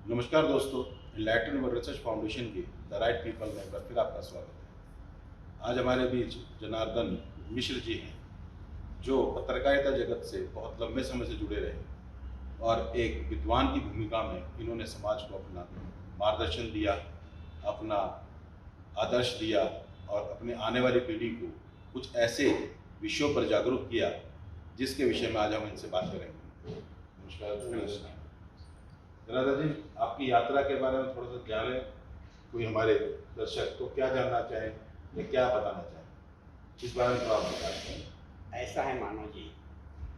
नमस्कार दोस्तों, enlighten world research foundation के द राइट पीपल में एक बार फिर आपका स्वागत है। आज हमारे बीच जनार्दन मिश्र जी हैं, जो पत्रकारिता जगत से बहुत लंबे समय से जुड़े रहे और एक विद्वान की भूमिका में इन्होंने समाज को अपना मार्गदर्शन दिया, अपना आदर्श दिया और अपने आने वाली पीढ़ी को कुछ ऐसे विषयों पर जागरूक किया जिसके विषय में आज हम इनसे बात करेंगे। नमस्कार जनार्दन जी, आपकी यात्रा के बारे में थोड़ा सा जाने, कोई हमारे दर्शक तो क्या जानना चाहें या क्या बताना चाहें, इस बारे में थोड़ा आप बताएं। ऐसा है मानो जी,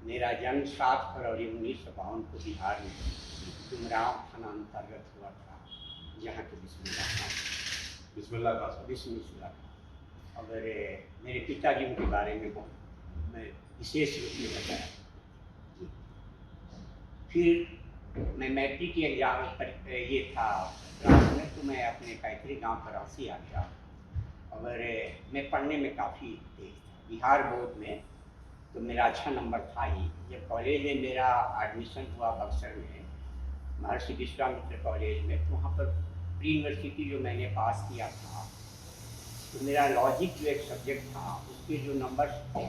मेरा जन्म 7 फरवरी 1952 को बिहार में डुमरांव थाना अंतर्गत हुआ था, जहाँ के बिस्मिल्लाह खां। अगर मेरे पिताजी के बारे में मैं विशेष रूप में बताया। फिर मैं मैट्रिक की एग्जाम पर ये था क्लास में, तो मैं अपने पैतृक गांव कराची आ गया। और मैं पढ़ने में काफ़ी तेज था। बिहार बोर्ड में तो मेरा अच्छा नंबर था ही। जब कॉलेज में मेरा एडमिशन हुआ बक्सर में, महर्षि विश्वामित्र कॉलेज में, तो वहाँ पर प्री यूनिवर्सिटी जो मैंने पास किया था, तो मेरा लॉजिक जो एक सब्जेक्ट था, उसके जो नंबर थे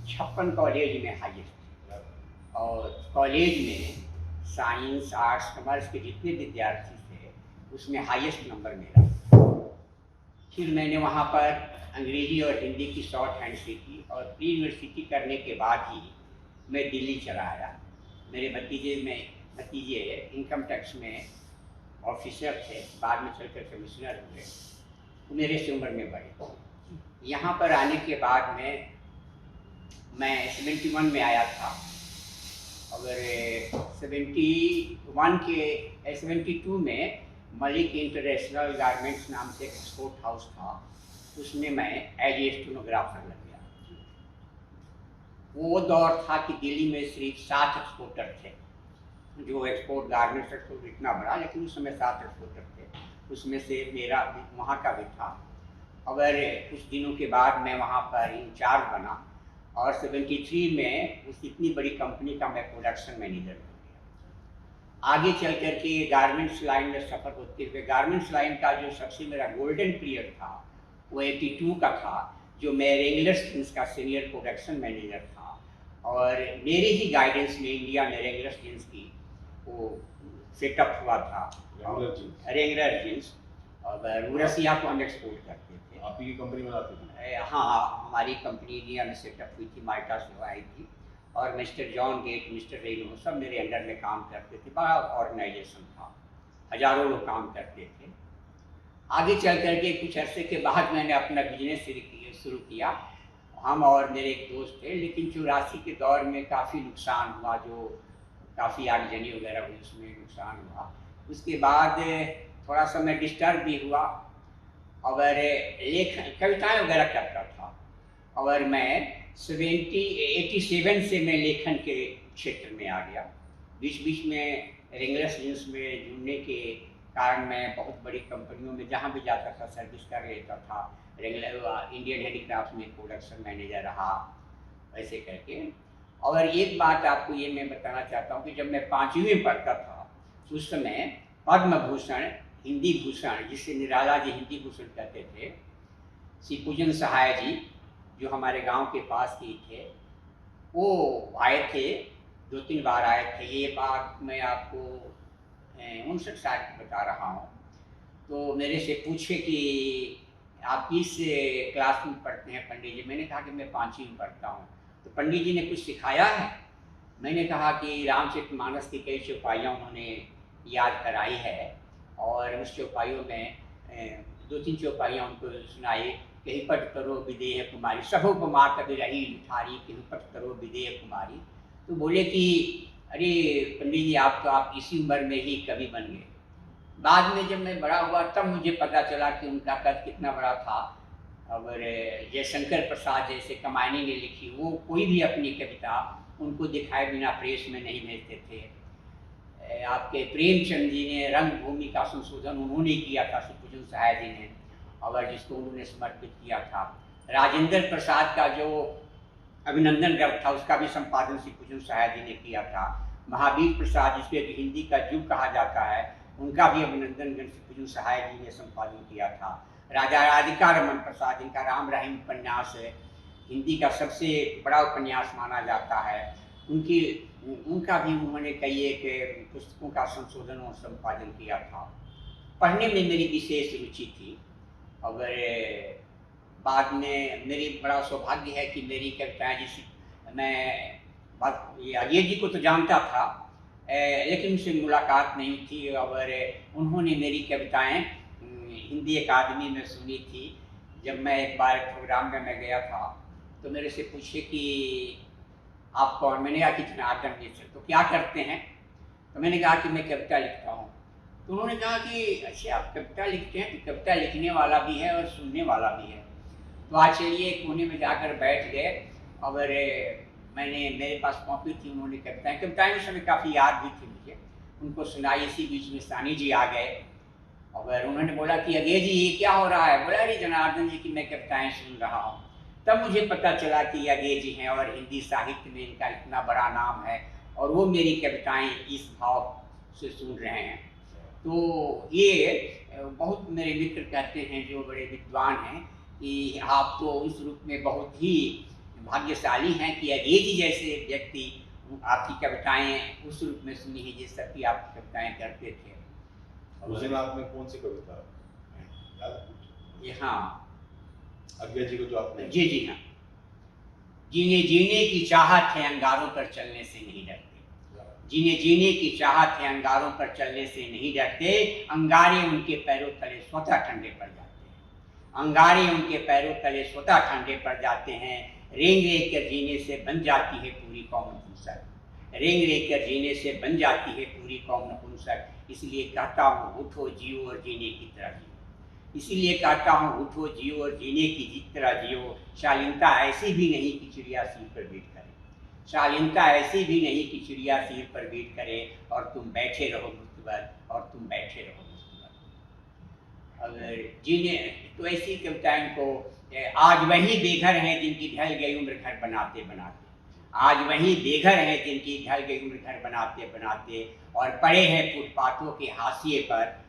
56 कॉलेज में हाईएस्ट थे। और कॉलेज में साइंस, आर्ट्स, कॉमर्स के जितने विद्यार्थी थे, उसमें हाईएस्ट नंबर मेरा। फिर मैंने वहाँ पर अंग्रेजी और हिंदी की शॉर्ट हैंड सीखी और प्री यूनिवर्सिटी करने के बाद ही मैं दिल्ली चला आया। मेरे भतीजे इनकम टैक्स में ऑफिसर थे, बाद में चलकर कमिश्नर हुए, तो मेरे से उम्र में बड़े। यहाँ पर आने के बाद में मैं 71 में आया था। अगर 72 में मलिक इंटरनेशनल गारमेंट्स नाम से एक एक्सपोर्ट हाउस था, उसमें मैं एज ए स्टेनोग्राफर लग गया। वो दौर था कि दिल्ली में सिर्फ 7 एक्सपोर्टर थे, जो एक्सपोर्ट गारमेंट्स एक्सपोर्ट इतना बड़ा, लेकिन उस समय 7 एक्सपोर्टर थे। उसमें से मेरा वहाँ का भी था। अगर कुछ दिनों के बाद मैं वहाँ पर इंचार्ज बना और 73 में उस इतनी बड़ी कंपनी का मैं प्रोडक्शन मैनेजर बन गया। आगे चल कर के गारमेंट्स लाइन में सफ़र होते हुए, गारमेंट्स लाइन का जो सबसे मेरा गोल्डन पीरियड था वो 82 का था, जो मैं रेंगलर्स जींस का सीनियर प्रोडक्शन मैनेजर था। और मेरे ही गाइडेंस में इंडिया में रेंगलर्स जींस की वो सेटअप हुआ था, रेंगलर जींस। और रसिया को हम एक्सपोर्ट करते थे। आप ही की कंपनी बनाते थे? हाँ, हमारी कंपनी इंडिया में सेटअप हुई थी, माल्टा से आई थी। और mister John Gate, mister Reno, सब मेरे अंडर में काम करते थे। बड़ा ऑर्गेनाइजेशन था, हजारों लोग काम करते थे। आगे चल करके कुछ अरसे के बाद मैंने अपना बिजनेस शुरू किया, हम और मेरे एक दोस्त थे। लेकिन 84 के दौर में काफ़ी नुकसान हुआ, जो काफ़ी आगजनी वगैरह हुई, उसमें नुकसान हुआ। उसके बाद थोड़ा सा मैं डिस्टर्ब भी हुआ और कविताएं वगैरह करता था। और मैं 87 से मैं लेखन के क्षेत्र में आ गया। बीच बीच में रेंगलर्स जींस में जुड़ने के कारण मैं बहुत बड़ी कंपनियों में जहाँ भी जाता था सर्विस कर लेता था। रेंगलर इंडियन हैंडीक्राफ्ट में प्रोडक्शन मैनेजर रहा, ऐसे करके। और एक बात आपको ये मैं बताना चाहता हूँ कि जब मैं 5वीं में पढ़ता था, उस समय पद्म भूषण, हिंदी भूषण, जिसे निराला जी हिंदी भूषण कहते थे, श्री पूजन सहाय जी जो हमारे गांव के पास ही थे, वो आए थे, 2-3 बार आए थे। ये बात मैं आपको 59 साल की बता रहा हूँ। तो मेरे से पूछे कि आप किस क्लास में पढ़ते हैं पंडित जी? मैंने कहा कि मैं 5वीं में पढ़ता हूँ। तो पंडित जी ने कुछ सिखाया है? मैंने कहा कि रामचरितमानस की कई चौपाइयाँ उन्होंने याद कराई है और उस चौपाइयों में 2-3 चौपाइयाँ उनको सुनाई। कहीं पट करो विदेह कुमारी, सभोपमा कभी रही ठारी, कहीं पट करो विदेह कुमारी। तो बोले कि अरे पंडित जी, आप इसी उम्र में ही कवि बन गए। बाद में जब मैं बड़ा हुआ तब मुझे पता चला कि उनका कद कितना बड़ा था। और जयशंकर प्रसाद जैसे कमायनी ने लिखी, वो कोई भी अपनी कविता उनको दिखाए बिना प्रेस में नहीं भेजते थे। आपके प्रेमचंद जी ने रंगभूमि का संशोधन उन्होंने किया था, सुखपूजन सहाय जी ने, और जिसको उन्होंने समर्पित किया था। राजेंद्र प्रसाद का जो अभिनंदन ग्रंथ था उसका भी संपादन सुखपूजन सहाय जी ने किया था। महावीर प्रसाद जिसको हिंदी का युग कहा जाता है, उनका भी अभिनंदन ग्रंथ सुखपूजन सहाय जी ने संपादन किया था। राजा राधिका रमन प्रसाद जिनका राम रहीम उपन्यास है, हिंदी का सबसे बड़ा उपन्यास माना जाता है, उनका भी उन्होंने कई एक पुस्तकों का संशोधन और संपादन किया था। पढ़ने में मेरी विशेष रुचि थी। और बाद में मेरी बड़ा सौभाग्य है कि मेरी कविताएं, जिस मैं ये अजय जी को तो जानता था, लेकिन उनसे मुलाकात नहीं थी। और उन्होंने मेरी कविताएं हिंदी अकादमी में सुनी थी। जब मैं एक बार प्रोग्राम में मैं गया था तो मेरे से पूछे कि आप कौन। मैंने कहा कि जनार्दन मिश्र। तो क्या करते हैं? तो मैंने कहा कि मैं कविता लिखता हूँ। तो उन्होंने कहा कि अच्छा, आप कविता लिखते हैं? तो कविता लिखने वाला भी है और सुनने वाला भी है। तो आज चलिए कोने में जाकर बैठ गए। और मेरे पास कॉपी थी, उन्होंने कविताएं उस समय काफ़ी याद भी थी मुझे, उनको सुनाई। इसी बीच में सानी जी आ गए और उन्होंने बोला कि अजय जी ये क्या हो रहा है? बोला अरे जनार्दन जी की मैं कविताएं सुन रहा हूँ। तब मुझे पता चला कि अजय जी हैं और हिंदी साहित्य में इनका इतना बड़ा नाम है, और वो मेरी कविताएं इस भाव से सुन रहे हैं। तो ये बहुत मेरे मित्र कहते हैं जो बड़े विद्वान हैं कि आप तो उस रूप में बहुत ही भाग्यशाली हैं कि अजय जी जैसे व्यक्ति आपकी कविताएं उस रूप में सुनी है जिस तरह की आप कविताएं करते थे। उस दिन आपने कौन सी कविता याद है? ये हाँ, अज्ञा जी को जो आपने जी हाँ। जीने की चाहत है अंगारों पर चलने से नहीं डरते। जीने की चाहत है अंगारों पर चलने से नहीं डरते। अंगारे उनके पैरों तले स्वतः ठंडे पड़ जाते हैं। अंगारे उनके पैरों तले स्वतः ठंडे पड़ जाते हैं। रेंग रेंग कर जीने से बन जाती है पूरी कौम नपुंसक। रेंग रेंग कर जीने से बन जाती है पूरी कौम नपुंसक। इसलिए कहता हूँ उठो जियो और जीने की तरह जियो। इसीलिए कहता हूँ उठो जियो और जीने की तरह जियो। शालीनता ऐसी भी नहीं कि चिड़िया सिर पर बैठ करे। शालीनता ऐसी भी नहीं कि चिड़िया सिर पर बैठ करे और तुम बैठे रहो मुस्तबर, और तुम बैठे रहो मुस्तबर। अगर जीने तो ऐसी कविताएं को आज वही बेघर हैं जिनकी ढल गई उम्र घर बनाते बनाते। आज वही बेघर हैं जिनकी ढल गई उम्र घर बनाते बनाते, और पड़े हैं फुटपाथों के हाशिए पर,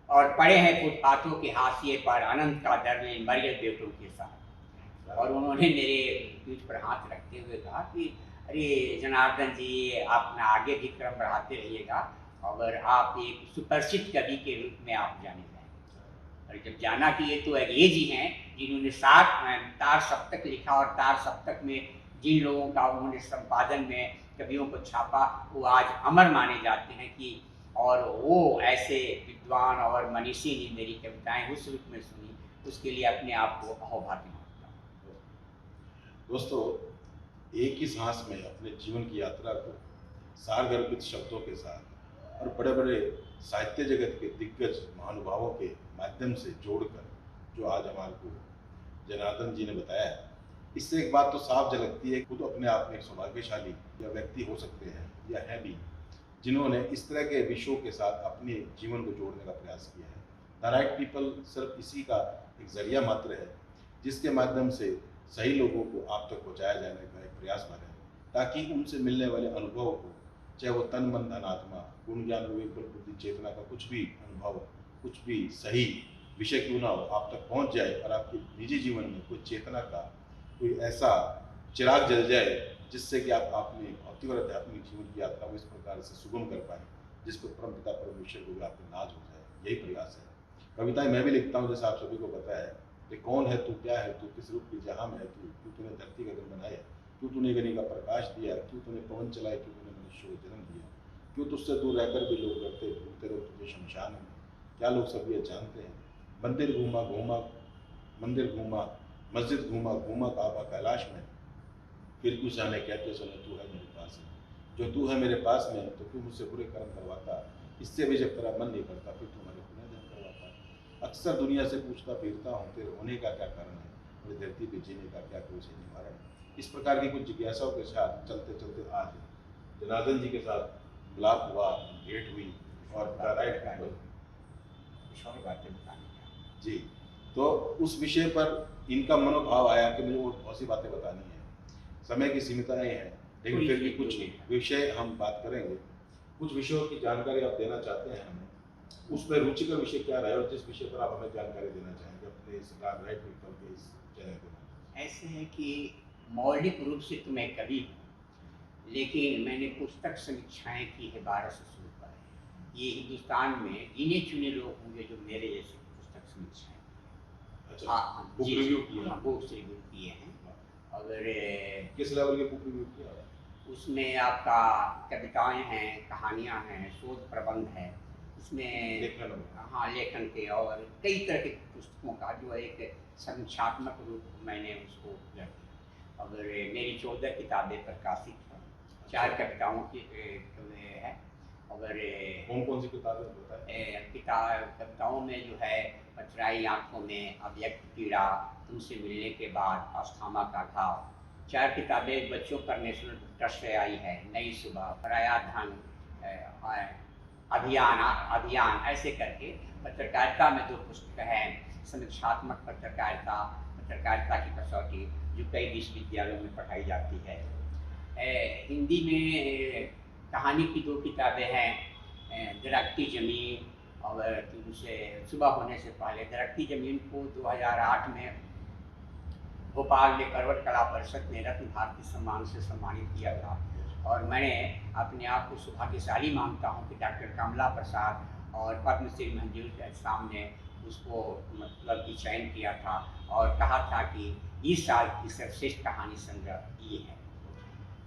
और पड़े हैं फुटपाथों के हाशिए पर अनंत का दर में मरियल बेटों के साथ। और उन्होंने मेरे पीठ पर हाथ रखते हुए कहा कि अरे जनार्दन जी, आप ना आगे भी क्रम बढ़ाते रहिएगा और आप एक सुप्रसिद्ध कवि के रूप में आप जाने जाएंगे। और जब जाना कि ये तो अजय जी हैं जिन्होंने 7 तार सप्तक लिखा, और तार सप्तक में जिन लोगों का उन्होंने संपादन में कवियों को छापा वो आज अमर माने जाते हैं कि, और वो ऐसे विद्वान और मनीषी ने मेरी कविताएं उस रूप में सुनी, उसके लिए अपने आप को अहोभाग्य मानता हूँ। दोस्तों, एक ही सांस में अपने जीवन की यात्रा को सारगर्भित शब्दों के साथ और बड़े बड़े साहित्य जगत के दिग्गज महानुभावों के माध्यम से जोड़कर जो आज हमारे को जनार्दन जी ने बताया है, इससे एक बात तो साफ झलकती है, खुद अपने आप में एक सौभाग्यशाली या व्यक्ति हो सकते हैं या है भी, जिन्होंने इस तरह के विषयों के साथ अपने जीवन को जोड़ने का प्रयास किया है। द राइट पीपल सिर्फ इसी का एक जरिया मात्र है जिसके माध्यम से सही लोगों को आप तक पहुंचाया जाने का एक प्रयास बने, ताकि उनसे मिलने वाले अनुभव को, चाहे वो तन मन धन आत्मा गुण ज्ञान विवेक बल बुद्धि चेतना का कुछ भी अनुभव, कुछ भी सही विषय क्यों ना हो, आप तक पहुंच जाए और आपके निजी जीवन में कोई चेतना का कोई ऐसा चिराग जल जाए जिससे कि आप अपने भौतिक और आध्यात्मिक जीवन की यात्रा को इस प्रकार से सुगम कर पाए जिसको परमपिता परमेश्वर को भी आपके नाज हो जाए। यही प्रयास है। कविताएं मैं भी लिखता हूँ, जैसे आप सभी को पता है कि कौन है तू, क्या है तू, किस रूप की जहाँ में है तू, क्यों तूने धरती गगन बनाया, क्यों तूने गनी का प्रकाश दिया, क्यों तूने पवन चलाया, क्यों तूने मनुष्य को जन्म दिया, क्यों तुझसे दूर रहकर भी लोग डरते ढूंढते रहो तुझे शमशान में, क्या लोग सब ये जानते हैं। मंदिर घूमा मस्जिद घूमा घूमा काबा कैलाश में, फिर कुछ जाने कहते सुने तू है मेरे पास में, जो तू है मेरे पास में तो क्यों मुझसे बुरे कर्म करवाता, इससे भी जब तेरा मन नहीं करता फिर तू मेरे पुण्य धर्म करवाता। अक्सर दुनिया से पूछता फिरता हूँ तेरे होने का क्या कारण है, मेरी धरती पे जीने का क्या कोई सही निवारण है। इस प्रकार की कुछ जिज्ञासाओं के साथ चलते चलते आज जनार्दन जी के साथ मिलाप हुआ, भेंट हुई और राइट कुछ और बातें बतानी जी। तो उस विषय पर इनका मनोभाव आया कि मुझे वो बहुत सी बातें बतानी है, समय की सीमितताएं हैं, लेकिन फिर भी कुछ विषय हम बात करेंगे। कुछ विषयों की जानकारी आप देना चाहते हैं हमें, उसमें रुचि का विषय क्या रहा है और जिस विषय पर आप हमें जानकारी देना चाहेंगे अपने इस राइट पीपल के इस चैनल पर। ऐसे है कि मौलिक रूप से तो मैं कवि हूँ, लेकिन मैंने पुस्तक समीक्षाएं की है 1200 शुरू पर। ये हिंदुस्तान में गिने चुने लोग होंगे जो मेरे जैसे पुस्तक समीक्षाएं अच्छा, बुक रिव्यू किया, बुक्स रिव्यू किए हैं। अगर किस लेवल के बुक रिव्यू किया? उसमें आपका कविताएं हैं, कहानियां हैं, शोध प्रबंध है, उसमें लेखन, हाँ लेखन के और कई तरह के पुस्तकों का जो एक समीक्षात्मक रूप मैंने उसको किया। अगर मेरी 14 किताबें प्रकाशित हैं, 4 कविताओं की है। अगर कौन कौन सी किताबें बताएं? कविताओं में जो है पथराई आँखों में, अव्यक्त पीड़ा, तुमसे मिलने के बाद, अस्थमा का घाव। 4 किताबें बच्चों पर नेशनल बुक ट्रस्ट से आई है, नई सुबह, पराया धन, अभियान ऐसे करके। पत्रकारिता में 2 पुस्तक हैं, समीक्षात्मक पत्रकारिता, पत्रकारिता की कसौटी, जो कई विश्वविद्यालयों में पढ़ाई जाती है। हिंदी में कहानी की 2 किताबें हैं, दरख्ती ज़मीन और तुमसे सुबह होने से पहले। दरख्ती ज़मीन को 2008 में भोपाल में करवट कला परिषद ने रत्न भारती सम्मान से सम्मानित किया था, और मैंने अपने आप को सौभाग्यशाली मानता हूँ कि डॉक्टर कमला प्रसाद और पद्मश्री मंजूर के सामने उसको मतलब कि चयन किया था और कहा था कि इस साल की सर्वश्रेष्ठ कहानी संग्रह ये है।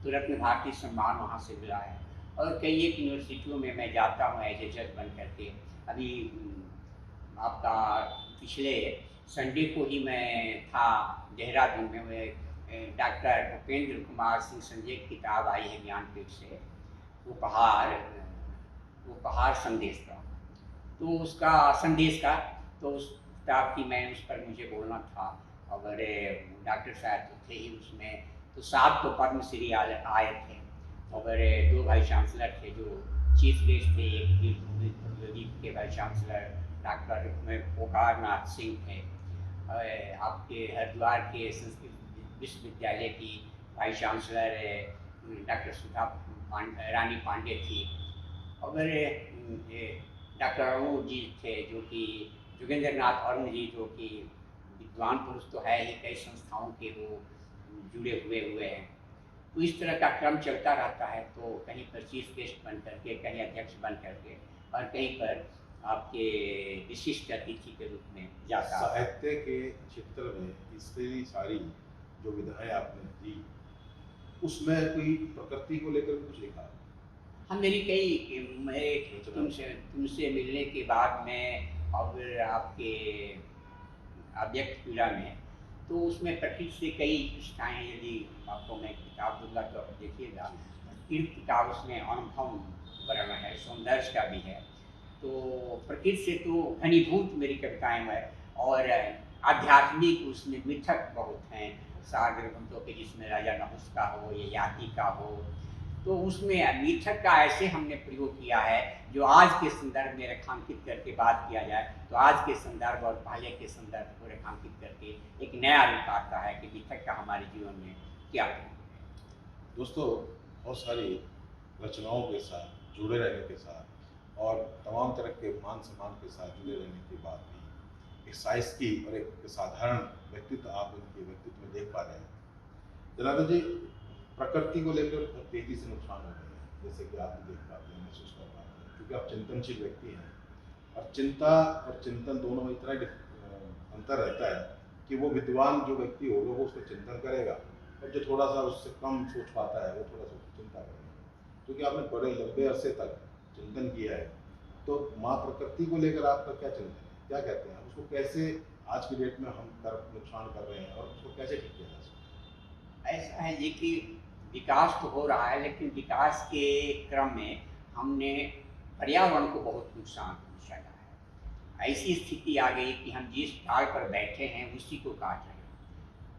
तो रत्न भारती सम्मान वहाँ से मिला है। और कई एक यूनिवर्सिटियों में मैं जाता हूँ एज ए जज बन करके। अभी आपका पिछले संडे को ही मैं था देहरादून में, डॉक्टर भूपेंद्र कुमार सिंह संजय की किताब आई है ज्ञानपीठ से, उपहार संदेश का, तो उसका संदेश का, तो उस किताब की मैं उस पर मुझे बोलना था। अगर डॉक्टर साहब तो थे ही उसमें, तो 7 तो पद्मश्री आए थे, अगर 2 वाइस चांसलर थे जो चीफ गेस्ट थे। एक प्रतियोगी के वाइस चांसलर डॉक्टर पोकारनाथ सिंह थे, आपके हरिद्वार के संस्कृत विश्वविद्यालय की वाइस चांसलर डॉक्टर सुधा रानी पांडे थी। अगर डॉक्टर अरुण जी थे जो कि जोगेंद्र नाथ अरुण जी, जो कि विद्वान पुरुष तो है ही, कई संस्थाओं के वो जुड़े हुए हैं। तो इस तरह का क्रम चलता रहता है, तो कहीं पर चीफ गेस्ट बन करके, कहीं अध्यक्ष बन करके, और कहीं पर आपके विशिष्ट अतिथि के रूप में जाता है। साहित्य के क्षेत्र में इतनी सारी जो विधाएं आपने दी, उसमें कोई प्रकृति को लेकर कुछ लिखा? हाँ, मेरे तुमसे मिलने के बाद में और आपके अव्यक्त पीड़ा में, तो उसमें प्रकृति से कई पृष्ठाएँ, यदि आपको मैं किताब दूंगा तो आप देखिएगा। तीर्थ किताब उसमें अनुभव वर्णन है, सौंदर्य का भी है। तो प्रकृति से तो घनीभूत मेरी कविताएं हैं, और आध्यात्मिक उसमें मिथक बहुत हैं, सागर ग्रंथों के, जिसमें राजा नहुस का हो या याति का हो, तो उसमें मिथक का ऐसे हमने प्रयोग किया है जो आज के संदर्भ में रेखांकित करके बात किया जाए तो आज के संदर्भ और पहले के संदर्भ को रेखांकित करके एक नया रूप आता है कि मिथक का हमारे जीवन में क्या है। दोस्तों, बहुत सारी रचनाओं के साथ जुड़े रहने के साथ और तमाम तरह के मान सम्मान के साथ जुड़े रहने के बाद भी एक साइंसकी और एक साधारण व्यक्तित्व आप उनके व्यक्तित्व में देख पा रहे हैं। जनार्दन जी, प्रकृति को लेकर बहुत तेजी से नुकसान हो रहे हैं, जैसे कि आप देख पाते हैं, महसूस कर पाते हैं, क्योंकि आप चिंतनशील व्यक्ति हैं और चिंता और चिंतन दोनों में इतना अंतर रहता है कि वो विद्वान जो व्यक्ति होगा वो उसका चिंतन करेगा, और जो थोड़ा सा उससे कम सोच पाता है वो थोड़ा सा चिंता करेगा। क्योंकि आपने बड़े लंबे अरसे तक चिंतन किया है, तो माँ प्रकृति को लेकर आपका क्या चिंतन है, क्या कहते हैं, उसको कैसे आज की डेट में हम कर नुकसान कर रहे हैं और उसको कैसे ठीक किया जा सकता ऐसा है ये कि विकास तो हो रहा है, लेकिन विकास के क्रम में हमने पर्यावरण को बहुत नुकसान पहुंचाया है। ऐसी स्थिति आ गई कि हम जिस पहाड़ पर बैठे हैं उसी को काट रहे हैं।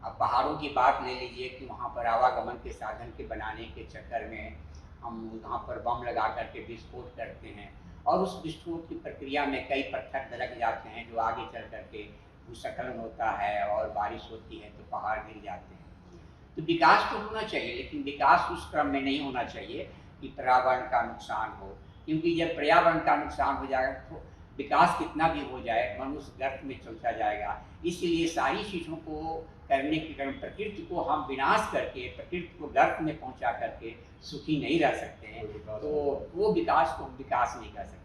अब पहाड़ों की बात ले लीजिए कि वहाँ पर आवागमन के साधन के बनाने के चक्कर में हम वहाँ पर बम लगा करके विस्फोट करते हैं, और उस विस्फोट की प्रक्रिया में कई पत्थर दलक जाते हैं जो आगे चल करके भूस्खलन होता है, और बारिश होती है तो पहाड़ गिर जाते हैं। तो विकास तो होना चाहिए, लेकिन विकास उस क्रम में नहीं होना चाहिए कि पर्यावरण का नुकसान हो, क्योंकि जब पर्यावरण का नुकसान हो जाएगा तो विकास कितना भी हो जाए मनुष्य गर्त में चलता जाएगा। इसलिए सारी चीज़ों को करने के क्रम प्रकृति को हम विनाश करके, प्रकृति को गर्त में पहुंचा करके सुखी नहीं रह सकते हैं, तो वो विकास को हम विकास नहीं कर सकते।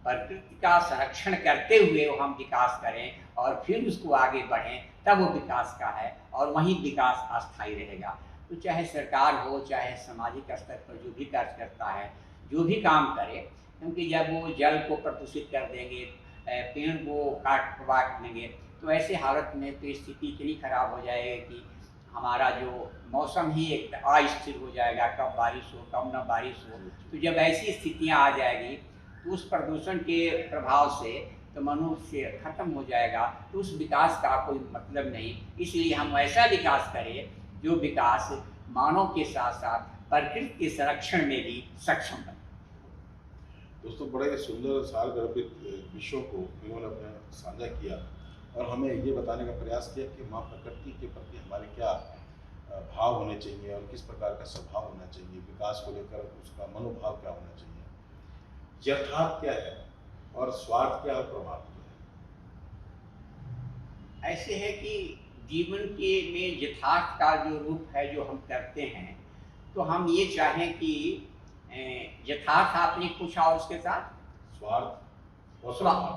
प्रकृति का संरक्षण करते हुए हम विकास करें और फिर उसको आगे बढ़ें, तब वो विकास का है, और वहीं विकास अस्थायी रहेगा। तो चाहे सरकार हो, चाहे सामाजिक स्तर पर जो भी कार्य करता है, जो भी काम करे, क्योंकि जब वो जल को प्रदूषित कर देंगे, पेड़ को काट देंगे, तो ऐसे हालत में तो स्थिति इतनी खराब हो जाएगी कि हमारा जो मौसम ही एक अस्थिर हो जाएगा, कब बारिश हो कब न बारिश हो। तो जब ऐसी स्थितियां आ जाएगी तो उस प्रदूषण के प्रभाव से तो मनुष्य खत्म हो जाएगा, तो उस विकास का कोई मतलब नहीं। इसलिए हम ऐसा विकास करें जो विकास मानव के साथ साथ प्रकृति के संरक्षण में भी सक्षम बने। दोस्तों, बड़े सुंदर सार गर्भित विषयों को इन्होंने अपने साझा किया और हमें ये बताने का प्रयास किया कि माँ प्रकृति के प्रति हमारे क्या भाव होने चाहिए और किस प्रकार का स्वभाव होना चाहिए, विकास को लेकर उसका मनोभाव क्या होना चाहिए, यथार्थ क्या है और स्वार्थ क्या है, प्रभाव क्या है। ऐसे है कि जीवन के में यथार्थ का जो रूप है जो हम करते हैं, तो हम ये चाहें कि यथार्थ आपने पूछा और उसके साथ स्वार्थ और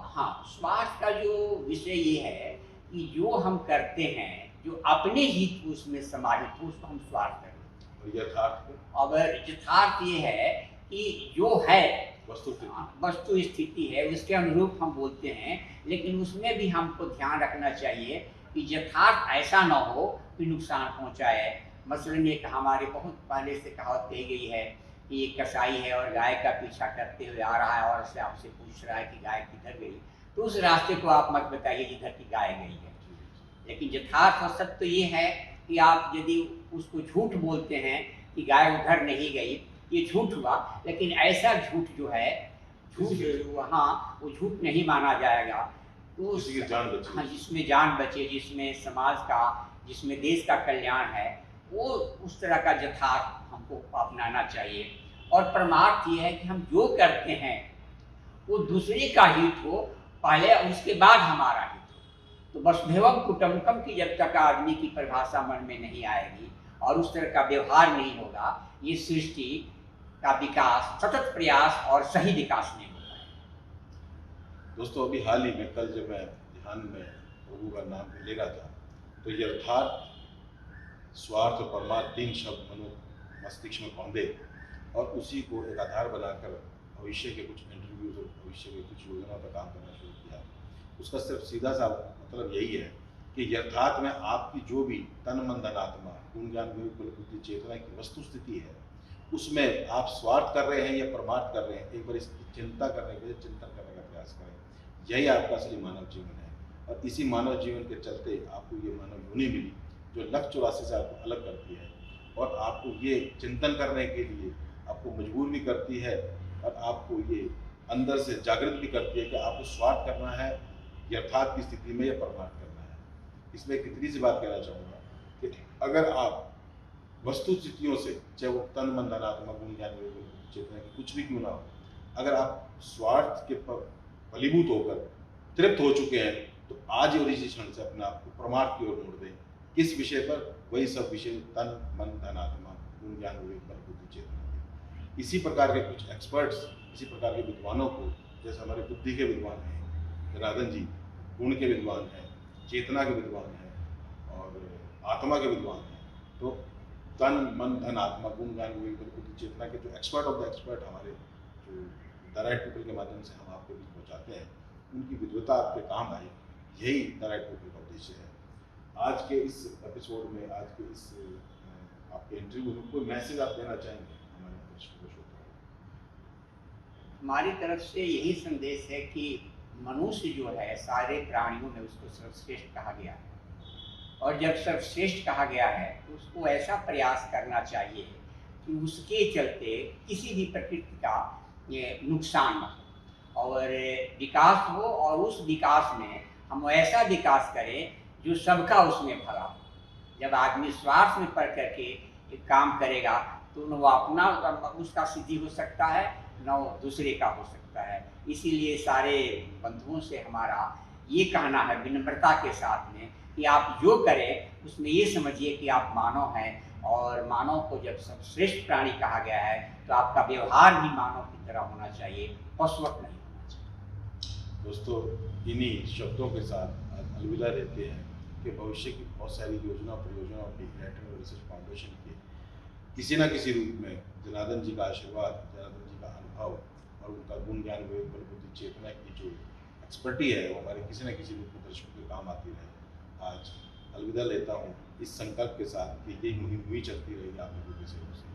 हाँ, स्वार्थ का जो विषय ये है कि जो हम करते हैं जो अपने हित उसमें समाहित हो उसको हम स्वार्थ करें। और यथार्थ को अगर यथार्थ ये है कि जो है वस्तु स्थिति है उसके अनुरूप हम बोलते हैं, लेकिन उसमें भी हमको ध्यान रखना चाहिए कि यथार्थ ऐसा ना हो कि नुकसान पहुंचाए। मसलन एक हमारे बहुत पहले से कहावत कही गई है कि एक कसाई है और गाय का पीछा करते हुए आ रहा है और उससे आपसे पूछ रहा है कि गाय किधर गई, तो उस रास्ते को आप मत बताइए जिधर की गाय गई है। लेकिन यथार्थ और सत्य ये है कि आप यदि उसको झूठ बोलते हैं कि गाय उधर नहीं गई, ये झूठ हुआ, लेकिन ऐसा झूठ जो है हाँ वो झूठ नहीं माना जाएगा। तो हाँ, जिसमें जान बचे, जिसमें समाज का, जिसमें देश का कल्याण है, वो उस तरह का यथार्थ हमको अपनाना चाहिए। और परमार्थ ये है कि हम जो करते हैं वो दूसरे का हित हो पहले, उसके बाद हमारा हित हो। तो वसुधैवम कुटुंबकम की जब तक आदमी की परिभाषा मन में नहीं आएगी और उस तरह का व्यवहार नहीं होगा, ये सृष्टि का विकास, सतत प्रयास और सही विकास नहीं होता है। दोस्तों, अभी हाल ही में कल जब मैं ध्यान में प्रभु का नाम ले रहा था तो यथार्थ, स्वार्थ और परमार्थ तीन शब्द मनो मस्तिष्क में पौंधे और उसी को एक आधार बनाकर भविष्य के कुछ इंटरव्यूज और भविष्य के कुछ योजनाओं पर काम करना शुरू किया। उसका सिर्फ सीधा सा मतलब यही है कि यथार्थ में आपकी जो भी तन मन धन आत्मा, गुण ज्ञान विवेक बल बुद्धि चेतना की वस्तु स्थिति है, उसमें आप स्वार्थ कर रहे हैं या परमार्थ कर रहे हैं, एक बार इसकी चिंता करने के लिए चिंतन करने का प्रयास करें। यही आपका असली मानव जीवन है और इसी मानव जीवन के चलते आपको ये मानव योनि मिली जो लक्ष्य 84 से आपको अलग करती है और आपको ये चिंतन करने के लिए आपको मजबूर भी करती है और आपको ये अंदर से जागृत भी करती है कि आपको स्वार्थ करना है यथार्थ की स्थिति में या परमार्थ करना है। इसमें एक इतनी सी बात कहना चाहूँगा कि अगर आप वस्तु स्थितियों से, चाहे वो तन मन धन आत्मा गुण ज्ञान विवेक चेतना की कुछ भी क्यों ना हो, अगर आप स्वार्थ के फलीभूत होकर तृप्त हो चुके हैं तो आज और इसी क्षण से अपने आप को परमार्थ की ओर मोड़ दें। किस विषय पर? वही सब विषय तन मन धन आत्मा गुण ज्ञान विवेक बल बुद्धि चेतना। इसी प्रकार के कुछ एक्सपर्ट्स, इसी प्रकार के विद्वानों को, जैसे हमारे बुद्धि के विद्वान हैं जनार्दन जी, गुण के विद्वान हैं, चेतना के विद्वान हैं और आत्मा के विद्वान हैं, तो तन मन धन आत्मा गुण ज्ञान विवेक बल बुद्धि चेतना के जो एक्सपर्ट ऑफ द एक्सपर्ट हमारे जो द राइट पीपल के माध्यम से हम आपके बीच पहुँचाते हैं, उनकी विद्वता आपके काम आए यही द राइट पीपल का उद्देश्य है। आज के इस एपिसोड में, आज के इस आपके इंटरव्यू में कोई मैसेज आप देना चाहेंगे हमारे दर्शकों को? हमारी तरफ से यही संदेश है कि मनुष्य जो है सारे प्राणियों में उसको सर्वश्रेष्ठ कहा गया है, और जब सर्वश्रेष्ठ कहा गया है तो उसको ऐसा प्रयास करना चाहिए कि उसके चलते किसी भी प्रकृति का नुकसान न हो और विकास हो, और उस विकास में हम ऐसा विकास करें जो सबका उसमें भला हो। जब आदमी स्वार्थ में पड़ करके एक काम करेगा तो न वो अपना उसका सिद्धि हो सकता है, न वो दूसरे का हो सकता है। इसीलिए सारे बंधुओं से हमारा ये कहना है विनम्रता के साथ में कि आप जो करें उसमें ये समझिए कि आप मानव हैं, और मानव को जब सर्वश्रेष्ठ प्राणी कहा गया है तो आपका व्यवहार भी मानव की तरह होना चाहिए, पशुवत नहीं होना चाहिए। दोस्तों, इन्हीं शब्दों के साथ आज अलविदा रहते हैं कि भविष्य की बहुत सारी योजना परियोजनाओं की राइट रिसर्च फाउंडेशन के किसी न किसी रूप में जनार्दन जी का आशीर्वाद, जनार्दन जी का अनुभव और उनका गुण ज्ञान विवेक बल बुद्धि चेतना की जो एक्सपर्टी है वो हमारे किसी न किसी रूप में दर्शकों के काम आती रहे। आज अलविदा लेता हूँ इस संकल्प के साथ कि ये मुहिम हुई चलती रहेगी आप लोगों की सेवा से।